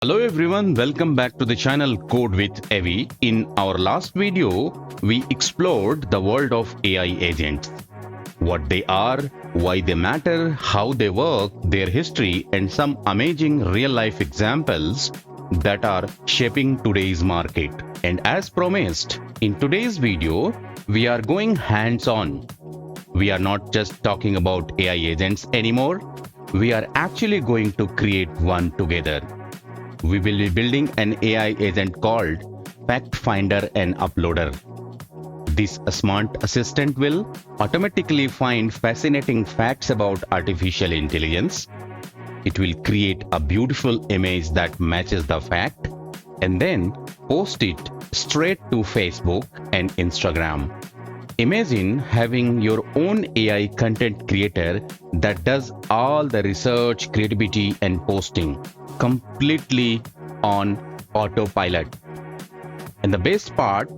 Hello everyone, welcome back to the channel Code with Abby. In our last video, we explored the world of AI agents. What they are, why they matter, how they work, their history, and some amazing real-life examples that are shaping today's market. And as promised, in today's video, we are going hands-on. We are not just talking about AI agents anymore. We are actually going to create one together. We will be building an AI agent called FactFinderAndUploader. This smart assistant will automatically find fascinating facts about artificial intelligence. It will create a beautiful image that matches the fact and then post it straight to Facebook and Instagram. Imagine having your own AI content creator that does all the research, creativity, and posting completely on autopilot. And the best part,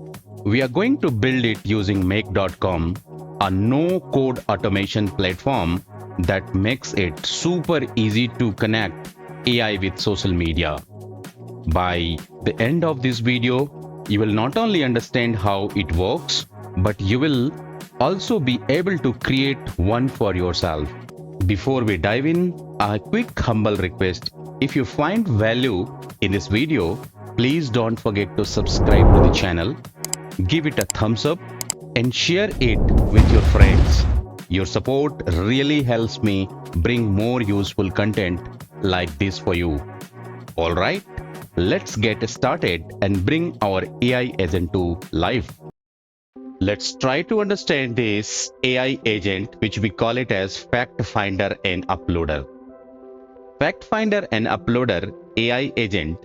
we are going to build it using make.com, a no-code automation platform that makes it super easy to connect AI with social media. By the end of this video, you will not only understand how it works, but you will also be able to create one for yourself. Before we dive in, a quick humble request. If you find value in this video, please don't forget to subscribe to the channel, give it a thumbs up, and share it with your friends. Your support really helps me bring more useful content like this for you. Alright, let's get started and bring our AI agent to life. Let's try to understand this AI agent, which we call it as FactFinderAndUploader. FactFinderAndUploader AI agent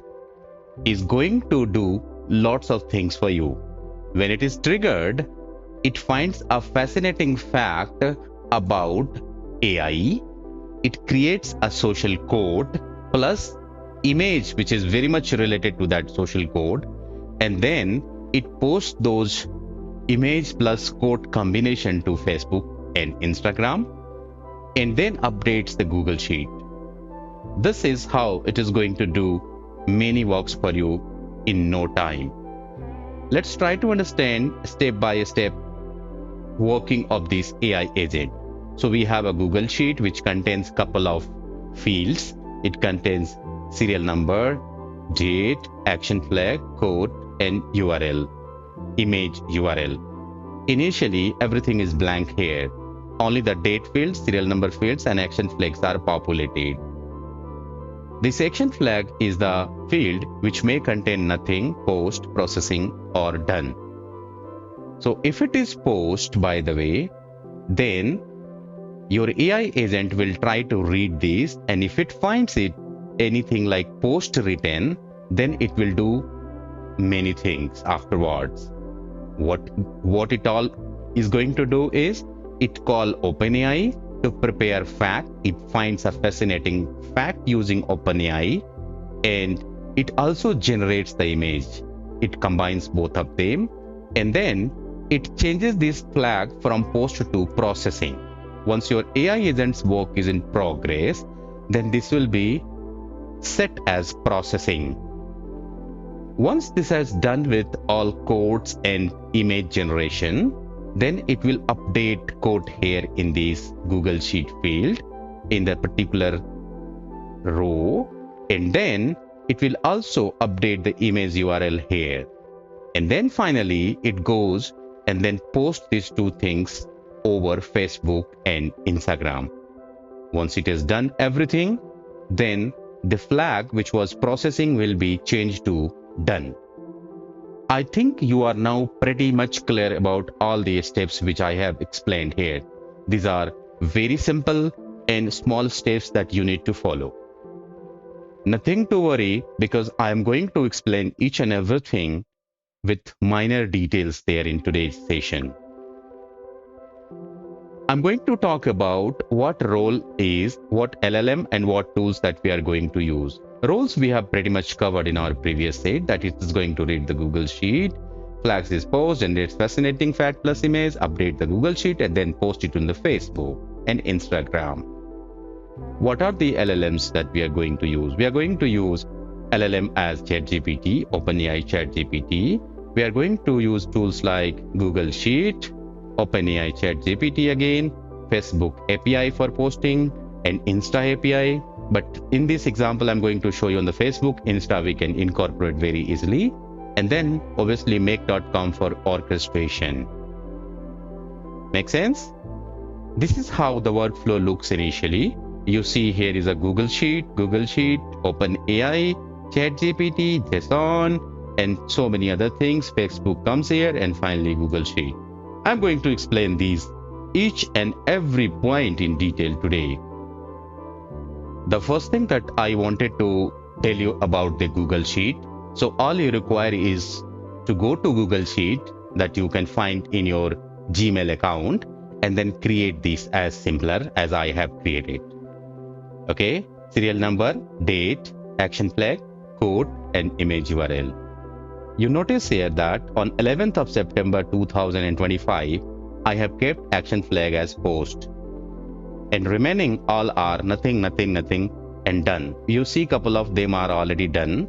is going to do lots of things for you. When it is triggered, it finds a fascinating fact about AI. It creates a social code plus image which is very much related to that social code, and then it posts those image plus code combination to Facebook and Instagram, and then updates the Google Sheet. This is how it is going to do many works for you in no time. Let's try to understand step by step working of this AI agent. So we have a Google Sheet which contains couple of fields. It contains serial number, date, action flag, code, and URL. Image URL. Initially, everything is blank here. Only the date fields, serial number fields, and action flags are populated. This action flag is the field which may contain nothing, post, processing, or done. So if it is post, by the way, then your AI agent will try to read this, and if it finds it anything like post written, then it will do many things afterwards. What it all is going to do is it call OpenAI to prepare fact. It finds a fascinating fact using OpenAI, and it also generates the image. It combines both of them, and then it changes this flag from post to processing. Once your AI agent's work is in progress, then this will be set as processing. Once this has done with all codes and image generation, then it will update code here in this Google Sheet field in the particular row, and then it will also update the image URL here. And then finally it goes and then posts these two things over Facebook and Instagram. Once it has done everything, then the flag which was processing will be changed to done. I think you are now pretty much clear about all the steps which I have explained here. These are very simple and small steps that you need to follow. Nothing to worry, because I am going to explain each and everything with minor details there in today's session. I'm going to talk about what role is, what LLM, and what tools that we are going to use. Roles we have pretty much covered in our previous set, that it is going to read the Google Sheet, flags this post, generates fascinating fact plus image, update the Google Sheet, and then post it on the Facebook and Instagram. What are the LLMs that we are going to use? We are going to use LLM as ChatGPT, OpenAI ChatGPT. We are going to use tools like Google Sheet, OpenAI ChatGPT again, Facebook API for posting, and Insta API. But in this example, I'm going to show you on the Facebook. Insta we can incorporate very easily. And then obviously make.com for orchestration. Make sense? This is how the workflow looks initially. You see here is a Google Sheet, OpenAI, ChatGPT, JSON, and so many other things. Facebook comes here, and finally Google Sheet. I'm going to explain these each and every point in detail today. The first thing that I wanted to tell you about the Google Sheet. So all you require is to go to Google Sheet that you can find in your Gmail account and then create this as simpler as I have created. Okay, serial number, date, action flag, code, and image URL. You notice here that on 11th of September 2025, I have kept action flag as post. And remaining all are nothing, and done. You see couple of them are already done.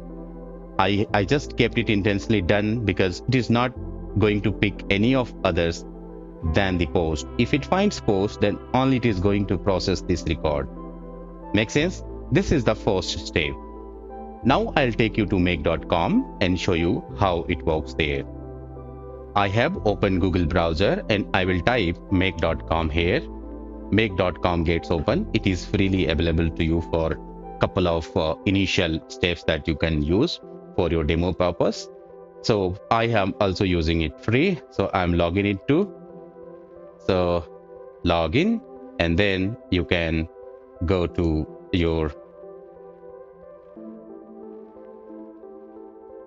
I just kept it intensely done because it is not going to pick any of others than the post. If it finds post, then only it is going to process this record. Make sense? This is the first step. Now I'll take you to make.com and show you how it works there. I have opened Google browser and I will type make.com here. Make.com gets open. It is freely available to you for a couple of initial steps that you can use for your demo purpose. So I am also using it free. So I'm logging it too. So log in, and then you can go to your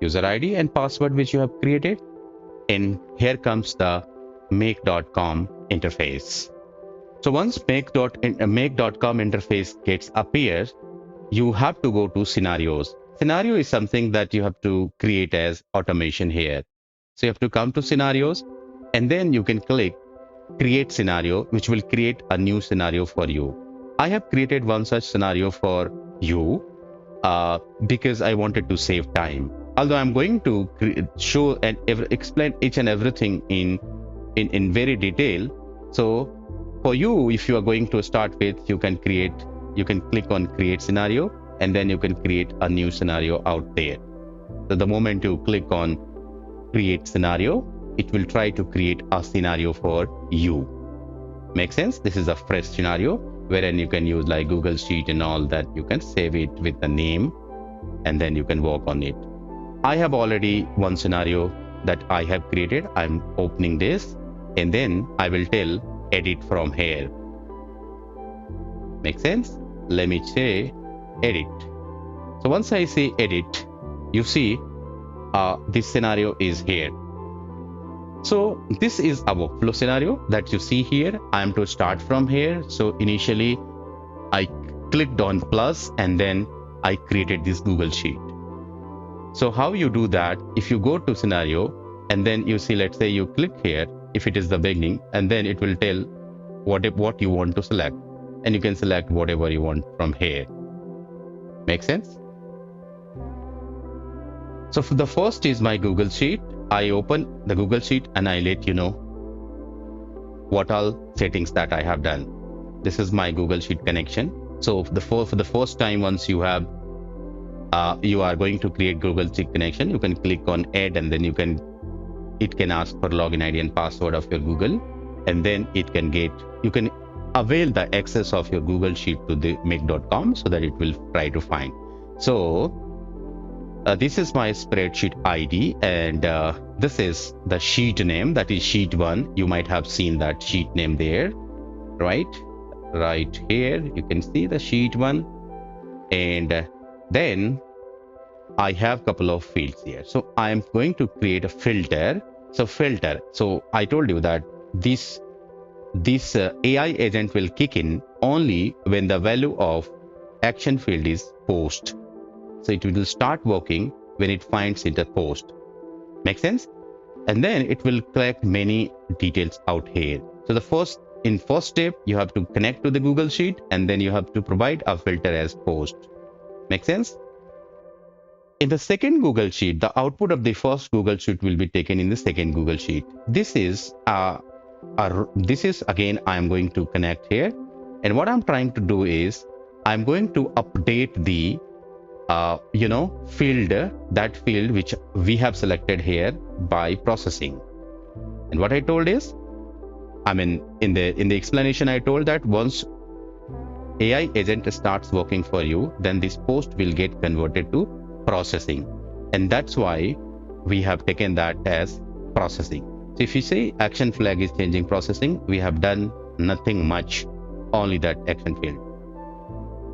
user ID and password which you have created. And here comes the make.com interface. So once make.com interface appears, you have to go to scenarios. Scenario is something that you have to create as automation here. So you have to come to scenarios, and then you can click create scenario, which will create a new scenario for you. I have created one such scenario for you because I wanted to save time. Although I'm going to show and explain each and everything in very detail. So for you, if you are going to start with, you can click on create scenario, and then you can create a new scenario out there. So the moment you click on create scenario, it will try to create a scenario for you. Make sense? This is a fresh scenario wherein you can use like Google Sheet and all that. You can save it with the name, and then you can work on it. I have already one scenario that I have created. I'm opening this, and then I will tell edit from here. Make sense? Let me say edit. So once I say edit, you see this scenario is here. So this is a workflow scenario that you see here. I am to start from here. So initially I clicked on plus, and then I created this Google Sheet. So how you do that? If you go to scenario, and then you see, let's say you click here, if it is the beginning, and then it will tell what you want to select, and you can select whatever you want from here. Make sense? So for the first is my Google Sheet. I open the Google Sheet and I let you know what all settings that I have done. This is my Google Sheet connection. So for the first time, once you have you are going to create Google Sheet connection, you can click on add, and then it can ask for login ID and password of your Google, and then you can avail the access of your Google Sheet to the make.com so that it will try to find. So this is my spreadsheet ID, and this is the sheet name, that is sheet 1. You might have seen that sheet name there, right here. You can see the sheet 1, and then I have couple of fields here. So I am going to create a filter. So I told you that this AI agent will kick in only when the value of action field is post. So it will start working when it finds it a post. Make sense? And then it will collect many details out here. So the first step, you have to connect to the Google Sheet, and then you have to provide a filter as post. Make sense? in the second Google Sheet, the output of the first Google Sheet will be taken in the second Google Sheet. This is again, I am going to connect here. And what I'm trying to do is I'm going to update the that field which we have selected here by processing. And what I told is, I mean, in the explanation, I told that once AI agent starts working for you, then this post will get converted to processing. And that's why we have taken that as processing. So if you say action flag is changing processing, we have done nothing much, only that action field.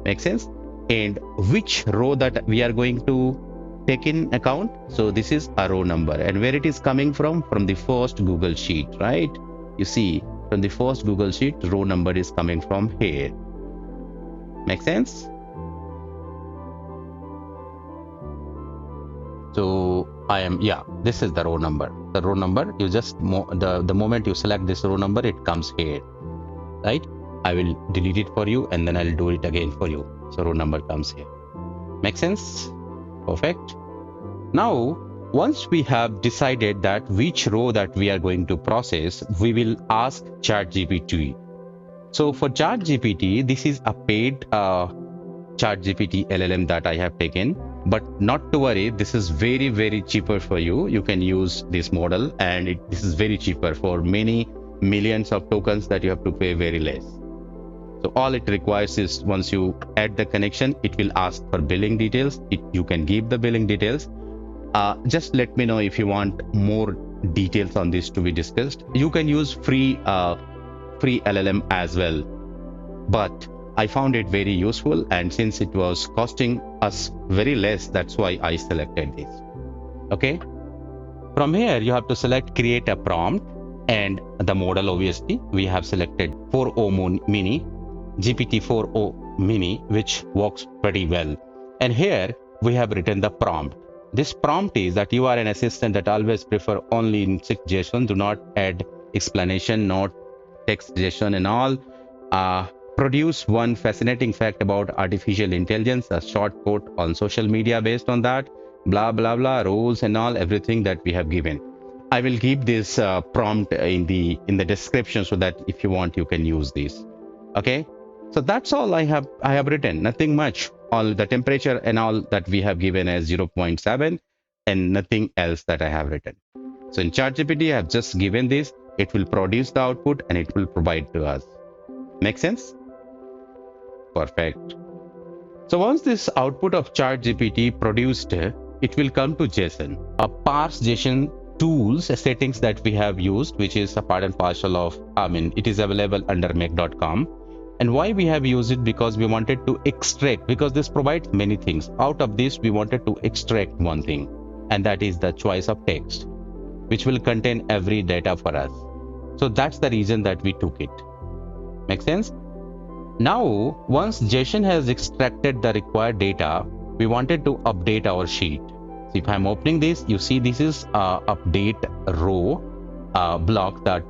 Make sense? And which row that we are going to take in account? So this is a row number, and where it is coming from the first Google Sheet, right? You see, from the first Google Sheet, row number is coming from here. Make sense? So this is the row number. The row number, you just the moment you select this row number, it comes here, right? I will delete it for you, and then I'll do it again for you. So row number comes here. Make sense? Perfect. Now, once we have decided that which row that we are going to process, we will ask ChatGPT. So for ChatGPT, this is a paid ChatGPT LLM that I have taken, but not to worry, this is very, very cheaper for you. You can use this model, and this is very cheaper. For many millions of tokens that you have to pay very less. So all it requires is, once you add the connection, it will ask for billing details. You can give the billing details. Just let me know if you want more details on this to be discussed. You can use free LLM as well, but I found it very useful, and since it was costing us very less, that's why I selected this. Okay. From here, you have to select create a prompt, and the model, obviously we have selected 4o mini, GPT-4o mini, which works pretty well. And here we have written the prompt. This prompt is that you are an assistant that always prefer only in JSON, do not add explanation, not text JSON and all. Produce one fascinating fact about artificial intelligence, a short quote on social media based on that, blah blah blah, rules and all, everything that we have given. I will keep this prompt in the description, so that if you want, you can use this. Okay, so that's all I have written, nothing much. All the temperature and all that we have given as 0.7, and nothing else that I have written. So in ChatGPT, I have just given this. It will produce the output and it will provide to us. Make sense? Perfect. So once this output of ChatGPT produced, it will come to JSON. A parse JSON tools settings that we have used, which is a part and parcel of, it is available under make.com. And why we have used it? Because we wanted to extract, because this provides many things. Out of this, we wanted to extract one thing, and that is the choice of text, which will contain every data for us. So that's the reason that we took it. Make sense? Now, once JSON has extracted the required data, we wanted to update our sheet. So if I'm opening this, you see this is update row block that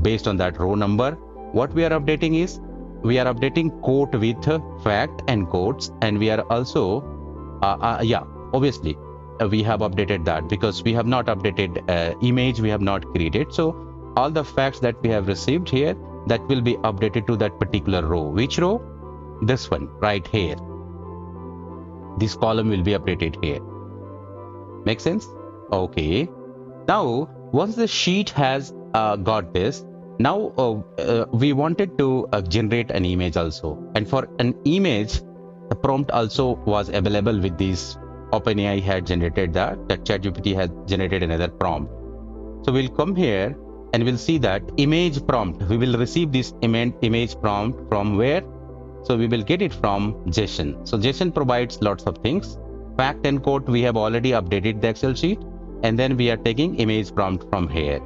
based on that row number. What we are updating is, we are updating quote with fact and quotes, and we are also obviously we have updated that because we have not updated image, we have not created. So all the facts that we have received here, that will be updated to that particular row. Which row? This one right here. This column will be updated here. Make sense? Okay. Now, once the sheet has got this, now we wanted to generate an image also. And for an image, the prompt also was available with this. OpenAI had generated that ChatGPT has generated another prompt. So we'll come here and we'll see that image prompt. We will receive this image prompt from where? So we will get it from JSON. So JSON provides lots of things. Fact and quote, we have already updated the Excel sheet, and then we are taking image prompt from here.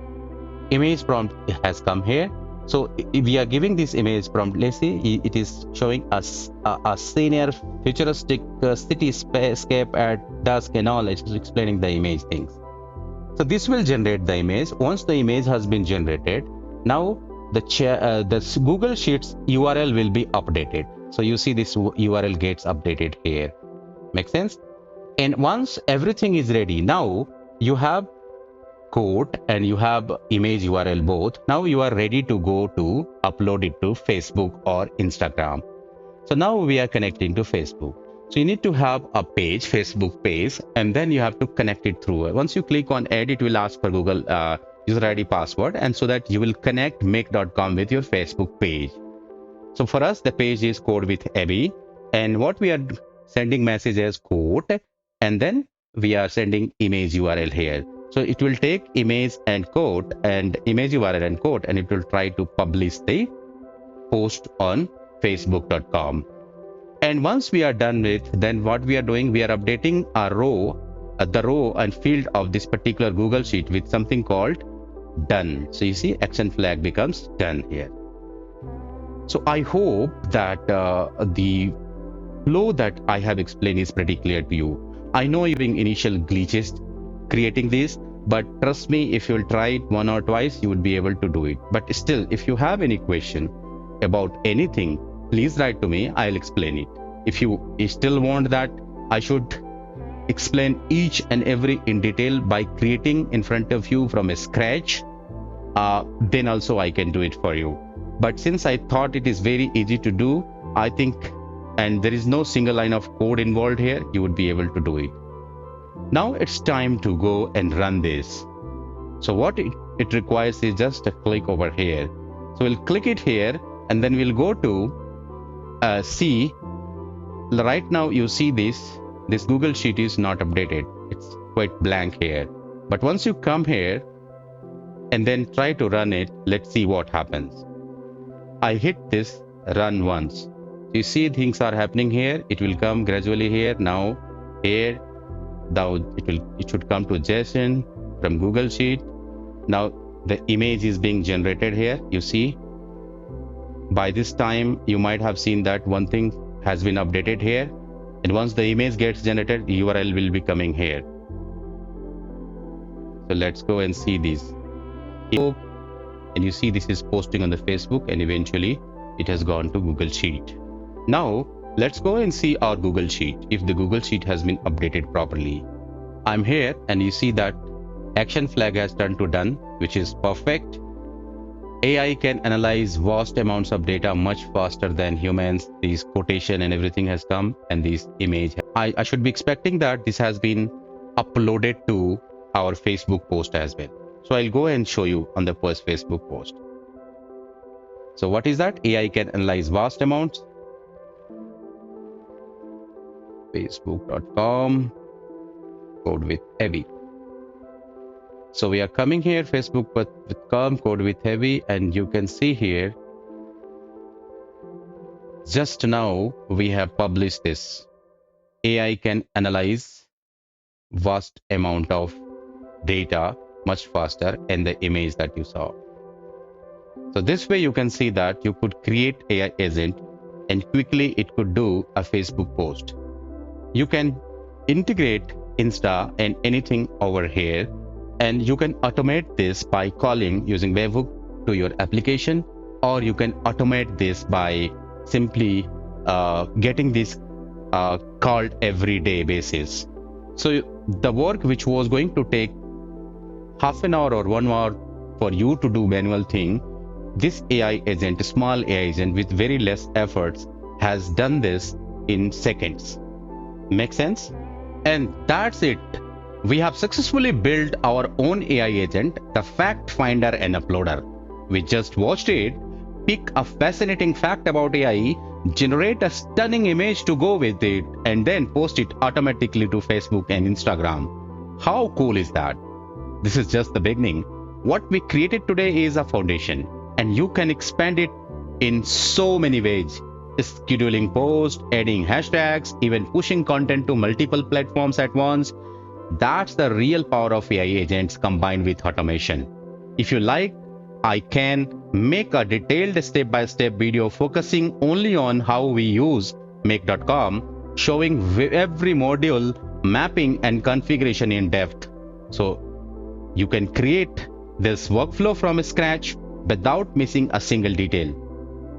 Image prompt has come here. So if we are giving this image prompt, let's see, it is showing us a senior futuristic cityscape at dusk and all. It's explaining the image things. So this will generate the image. Once the image has been generated, now the Google Sheets URL will be updated. So you see this URL gets updated here. Make sense? And once everything is ready, now you have code and you have image URL both. Now you are ready to go to upload it to Facebook or Instagram. So now we are connecting to Facebook. So you need to have a page, Facebook page, and then you have to connect it through. Once you click on add, it will ask for Google user ID password, and so that you will connect make.com with your Facebook page. So for us, the page is CodeWithAbby, and what we are sending message as code, and then we are sending image URL here. So it will take image and code and image URL and code, and it will try to publish the post on facebook.com. And once we are done with, then what we are doing, we are updating our row, the row and field of this particular Google Sheet with something called done. So you see action flag becomes done here. So I hope that the flow that I have explained is pretty clear to you. I know you're having initial glitches creating this, but trust me, if you'll try it one or twice, you would be able to do it. But still, if you have any question about anything, please write to me. I'll explain it. If you still want that I should explain each and every in detail by creating in front of you from a scratch, then also I can do it for you. But since I thought it is very easy to do, I think, and there is no single line of code involved here, you would be able to do it. Now it's time to go and run this. So what it requires is just a click over here. So we'll click it here, and then we'll go to see. Right now you see this Google Sheet is not updated. It's quite blank here. But once you come here and then try to run it, let's see what happens. I hit this run once. You see things are happening here. It will come gradually here. Now here, now it should come to JSON from Google Sheet. Now the image is being generated here. You see, by this time you might have seen that one thing has been updated here, and once the image gets generated, the URL will be coming here. So let's go and see this. And you see this is posting on the Facebook, and eventually it has gone to Google Sheet. Now let's go and see our Google Sheet if the Google Sheet has been updated properly. I'm here, and you see that action flag has turned to done, which is perfect. AI can analyze vast amounts of data much faster than humans. These quotation and everything has come, and this image. I should be expecting that this has been uploaded to our Facebook post as well. So I'll go and show you on the first Facebook post. So what is that? AI can analyze vast amounts. Facebook.com, CodeWithAbby. So we are coming here, Facebook.com, CodeWithAbby, and you can see here, just now we have published this. AI can analyze vast amount of data much faster, and the image that you saw. So this way you can see that you could create AI agent, and quickly it could do a Facebook post. You can integrate Insta and anything over here, and you can automate this by calling using webhook to your application, or you can automate this by simply getting this called everyday basis. So the work which was going to take half an hour or 1 hour for you to do manual thing, this AI agent, small AI agent with very less efforts, has done this in seconds. Make sense? And that's it. We have successfully built our own AI agent, the FactFinderAndUploader. We just watched it, pick a fascinating fact about AI, generate a stunning image to go with it, and then post it automatically to Facebook and Instagram. How cool is that? This is just the beginning. What we created today is a foundation, and you can expand it in so many ways. Scheduling posts, adding hashtags, even pushing content to multiple platforms at once. That's the real power of AI agents combined with automation. If you like, I can make a detailed step-by-step video focusing only on how we use make.com, showing every module, mapping and configuration in depth. So you can create this workflow from scratch without missing a single detail.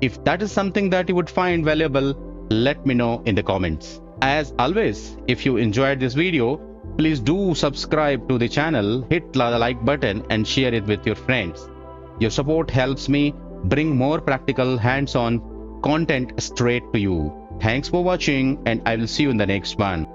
If that is something that you would find valuable, let me know in the comments. As always, if you enjoyed this video, please do subscribe to the channel, hit the like button and share it with your friends. Your support helps me bring more practical hands-on content straight to you. Thanks for watching and I will see you in the next one.